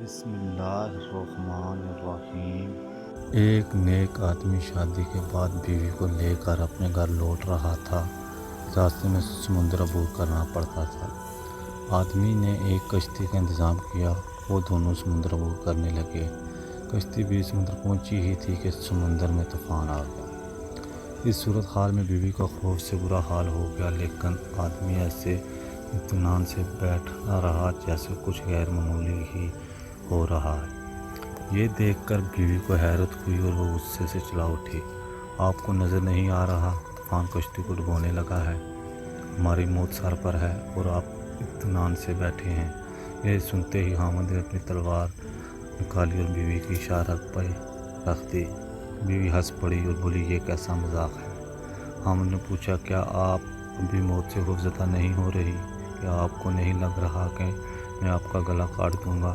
بسم اللہ الرحمن الرحیم۔ ایک نیک آدمی شادی کے بعد بیوی کو لے کر اپنے گھر لوٹ رہا تھا۔ راستے میں سمندر عبور کرنا پڑتا تھا۔ آدمی نے ایک کشتی کا انتظام کیا۔ وہ دونوں سمندر عبور کرنے لگے۔ کشتی بھی سمندر پہنچی ہی تھی کہ سمندر میں طوفان آ گیا۔ اس صورتحال میں بیوی کا خوف سے برا حال ہو گیا، لیکن آدمی ایسے اطمینان سے بیٹھا رہا جیسے کچھ غیر معمولی ہی ہو رہا ہے۔ یہ دیکھ کر بیوی کو حیرت ہوئی اور وہ غصے سے چلا اٹھی۔ آپ کو نظر نہیں آ رہا طوفان کشتی کو ڈبونے لگا ہے؟ ہماری موت سر پر ہے اور آپ اطمینان سے بیٹھے ہیں۔ یہ سنتے ہی خاوند نے اپنی تلوار نکالی اور بیوی کی اشارہ پہ رکھ دی۔ بیوی ہنس پڑی اور بولی، یہ کیسا مذاق ہے؟ خاوند نے پوچھا، کیا آپ ابھی موت سے خوفزدہ نہیں ہو رہی؟ کیا آپ کو نہیں لگ رہا کہ میں آپ کا گلا کاٹ دوں گا؟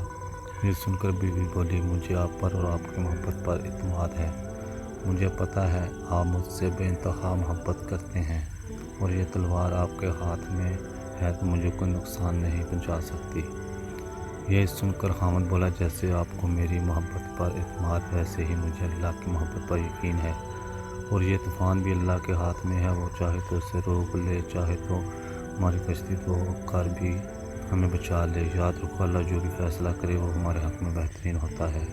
یہ سن کر بیوی بولی، مجھے آپ پر اور آپ کی محبت پر اعتماد ہے۔ مجھے پتہ ہے آپ مجھ سے بے انتہا محبت کرتے ہیں اور یہ تلوار آپ کے ہاتھ میں ہے تو مجھے کوئی نقصان نہیں پہنچا سکتی۔ یہ سن کر خاوند بولا، جیسے آپ کو میری محبت پر اعتماد ویسے ہی مجھے اللہ کی محبت پر یقین ہے، اور یہ طوفان بھی اللہ کے ہاتھ میں ہے۔ وہ چاہے تو اسے روک لے، چاہے تو ہماری کشتی ڈبو کر بھی ہمیں بچا لے۔ یاد رکھو، اللہ جو بھی فیصلہ کرے وہ ہمارے حق میں بہترین ہوتا ہے۔